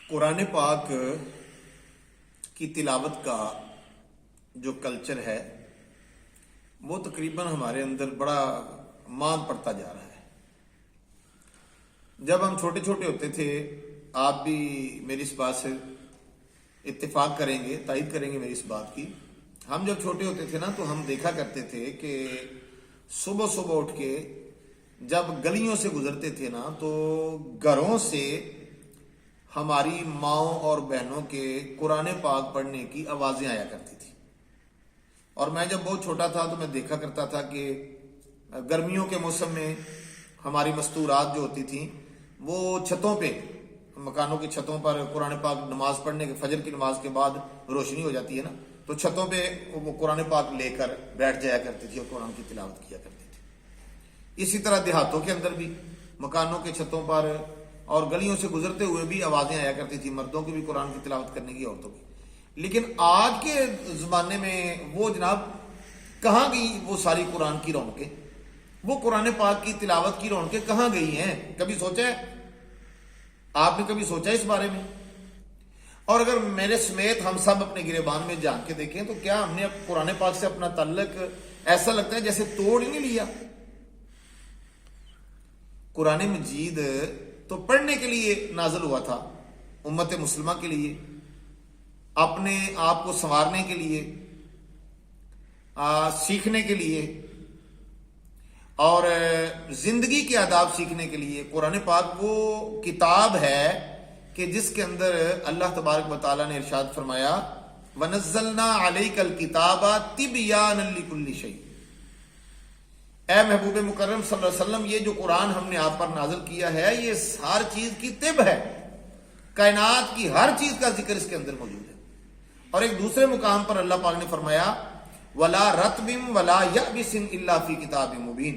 قرآن پاک کی تلاوت کا جو کلچر ہے وہ تقریباً ہمارے اندر بڑا مان پڑتا جا رہا ہے۔ جب ہم چھوٹے چھوٹے ہوتے تھے، آپ بھی میری اس بات سے اتفاق کریں گے، تائید کریں گے میری اس بات کی، ہم جب چھوٹے ہوتے تھے نا تو ہم دیکھا کرتے تھے کہ صبح صبح اٹھ کے جب گلیوں سے گزرتے تھے نا تو گھروں سے ہماری ماؤں اور بہنوں کے قرآن پاک پڑھنے کی آوازیں آیا کرتی تھی۔ اور میں جب بہت چھوٹا تھا تو میں دیکھا کرتا تھا کہ گرمیوں کے موسم میں ہماری مستورات جو ہوتی تھیں وہ چھتوں پہ، مکانوں کی چھتوں پر قرآن پاک نماز پڑھنے کے، فجر کی نماز کے بعد روشنی ہو جاتی ہے نا، تو چھتوں پہ وہ قرآن پاک لے کر بیٹھ جایا کرتی تھی اور قرآن کی تلاوت کیا کرتی تھی۔ اسی طرح دیہاتوں کے اندر بھی مکانوں کے چھتوں پر اور گلیوں سے گزرتے ہوئے بھی آوازیں آیا کرتی تھی، مردوں کی بھی قرآن کی تلاوت کرنے کی، عورتوں کی۔ لیکن آج کے زمانے میں وہ جناب کہاں گئی وہ ساری قرآن کی رونقیں؟ وہ قرآن پاک کی تلاوت کی رونقیں کہاں گئی ہیں؟ کبھی سوچا ہے؟ آپ نے کبھی سوچا اس بارے میں؟ اور اگر میرے سمیت ہم سب اپنے گریبان میں جان کے دیکھیں تو کیا ہم نے قرآن پاک سے اپنا تعلق ایسا لگتا ہے جیسے توڑ ہی نہیں لیا؟ قرآن مجید تو پڑھنے کے لیے نازل ہوا تھا، امت مسلمہ کے لیے، اپنے آپ کو سنوارنے کے لیے، سیکھنے کے لیے اور زندگی کے آداب سیکھنے کے لیے۔ قرآن پاک وہ کتاب ہے کہ جس کے اندر اللہ تبارک و تعالیٰ نے ارشاد فرمایا وَنَزَّلْنَا عَلَيْكَ الْكِتَابَ تِبْيَانًا لِكُلِّ شَيْءٍ۔ اے محبوب مکرم صلی اللہ علیہ وسلم، یہ جو قرآن ہم نے آپ پر نازل کیا ہے یہ ہر چیز کی طب ہے، کائنات کی ہر چیز کا ذکر اس کے اندر موجود ہے۔ اور ایک دوسرے مقام پر اللہ پاک نے فرمایا وَلَا رَطْبٍ وَلَا يَأْبِسٍ إِلَّا فِي كِتَابٍ مُبِينٍ۔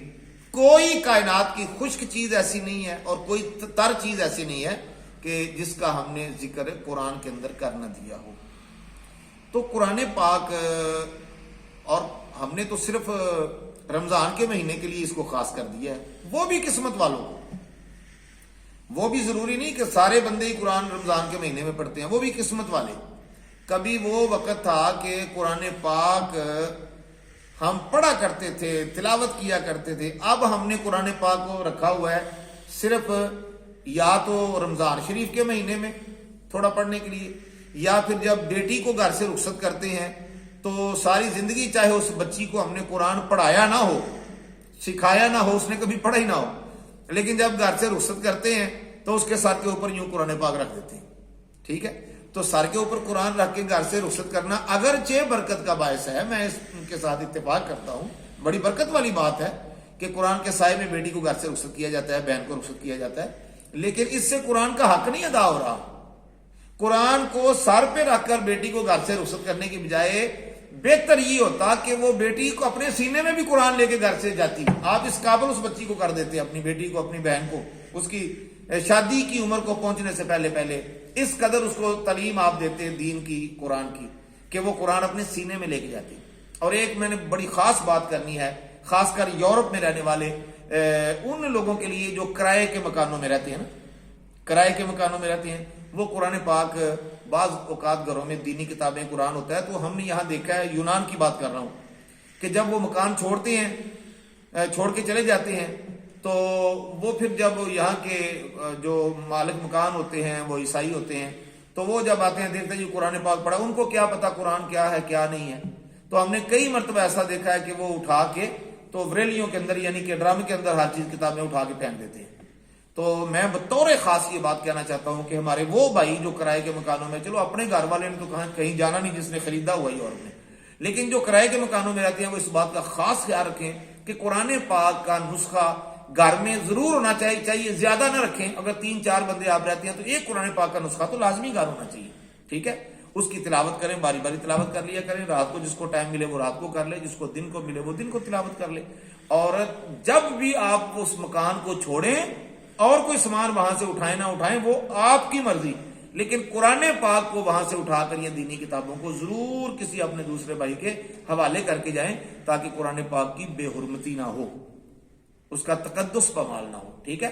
کوئی کائنات کی خشک چیز ایسی نہیں ہے اور کوئی تر چیز ایسی نہیں ہے کہ جس کا ہم نے ذکر قرآن کے اندر کر نہ دیا ہو۔ تو قرآن پاک، اور ہم نے تو صرف رمضان کے مہینے کے لیے اس کو خاص کر دیا ہے، وہ بھی قسمت والوں کو، وہ بھی ضروری نہیں کہ سارے بندے ہی قرآن رمضان کے مہینے میں پڑھتے ہیں، وہ بھی قسمت والے۔ کبھی وہ وقت تھا کہ قرآن پاک ہم پڑھا کرتے تھے، تلاوت کیا کرتے تھے، اب ہم نے قرآن پاک کو رکھا ہوا ہے صرف یا تو رمضان شریف کے مہینے میں تھوڑا پڑھنے کے لیے، یا پھر جب بیٹی کو گھر سے رخصت کرتے ہیں تو ساری زندگی چاہے اس بچی کو ہم نے قرآن پڑھایا نہ ہو، سکھایا نہ ہو، اس نے کبھی پڑھا ہی نہ ہو، لیکن جب گھر سے رخصت کرتے ہیں تو اس کے سر کے اوپر یوں قرآن پاک رکھ دیتے ہیں۔ ٹھیک ہے، تو سر کے اوپر قرآن رکھ کے گھر سے رخصت کرنا اگرچہ برکت کا باعث ہے، میں اس کے ساتھ اتفاق کرتا ہوں، بڑی برکت والی بات ہے کہ قرآن کے سائے میں بیٹی کو گھر سے رخصت کیا جاتا ہے، بہن کو رخصت کیا جاتا ہے، لیکن اس سے قرآن کا حق نہیں ادا ہو رہا۔ قرآن کو سر پہ رکھ کر بیٹی کو گھر سے رخصت کرنے کی بجائے بہتر یہ ہوتا کہ وہ بیٹی کو اپنے سینے میں بھی قرآن لے کے گھر سے جاتی۔ آپ اس قابل اس بچی کو کر دیتے، اپنی بیٹی کو، اپنی بہن کو، اس کی شادی کی عمر کو پہنچنے سے پہلے پہلے اس قدر اس کو تعلیم آپ دیتے دین کی، قرآن کی، کہ وہ قرآن اپنے سینے میں لے کے جاتی۔ اور ایک میں نے بڑی خاص بات کرنی ہے، خاص کر یورپ میں رہنے والے ان لوگوں کے لیے جو کرائے کے مکانوں میں رہتے ہیں نا، کرائے کے مکانوں میں رہتے ہیں، وہ قرآن پاک بعض اوقات گھروں میں دینی کتابیں قرآن ہوتا ہے، تو ہم نے یہاں دیکھا ہے، یونان کی بات کر رہا ہوں، کہ جب وہ مکان چھوڑتے ہیں، چھوڑ کے چلے جاتے ہیں، تو وہ پھر جب یہاں کے جو مالک مکان ہوتے ہیں وہ عیسائی ہوتے ہیں، تو وہ جب آتے ہیں دیکھتے ہیں جو قرآن پاک پڑھا، ان کو کیا پتا قرآن کیا ہے کیا نہیں ہے، تو ہم نے کئی مرتبہ ایسا دیکھا ہے کہ وہ اٹھا کے تو وریلیوں کے اندر، یعنی کہ ڈرم کے اندر ہر چیز کتابیں اٹھا کے پھینک دیتے ہیں۔ تو میں بطور خاص یہ بات کہنا چاہتا ہوں کہ ہمارے وہ بھائی جو کرائے کے مکانوں میں، چلو اپنے گھر والے نے تو کہیں جانا نہیں جس نے خریدا ہوا ہی، اور لیکن جو کرائے کے مکانوں میں رہتے ہیں وہ اس بات کا خاص خیال رکھیں کہ قرآن پاک کا نسخہ گھر میں ضرور ہونا چاہیے، زیادہ نہ رکھیں۔ اگر 3-4 بندے آپ رہتے ہیں تو ایک قرآن پاک کا نسخہ تو لازمی گھر ہونا چاہیے۔ ٹھیک ہے، اس کی تلاوت کریں، باری باری تلاوت کر لیا کریں، رات کو جس کو ٹائم ملے وہ رات کو کر لے، جس کو دن کو ملے وہ دن کو تلاوت کر لے۔ اور جب بھی آپ اس مکان کو چھوڑیں اور کوئی سامان وہاں سے اٹھائیں نہ اٹھائیں وہ آپ کی مرضی، لیکن قرآن پاک کو وہاں سے اٹھا کر یا دینی کتابوں کو ضرور کسی اپنے دوسرے بھائی کے حوالے کر کے جائیں، تاکہ قرآن پاک کی بے حرمتی نہ ہو، اس کا تقدس پامال نہ ہو۔ ٹھیک ہے،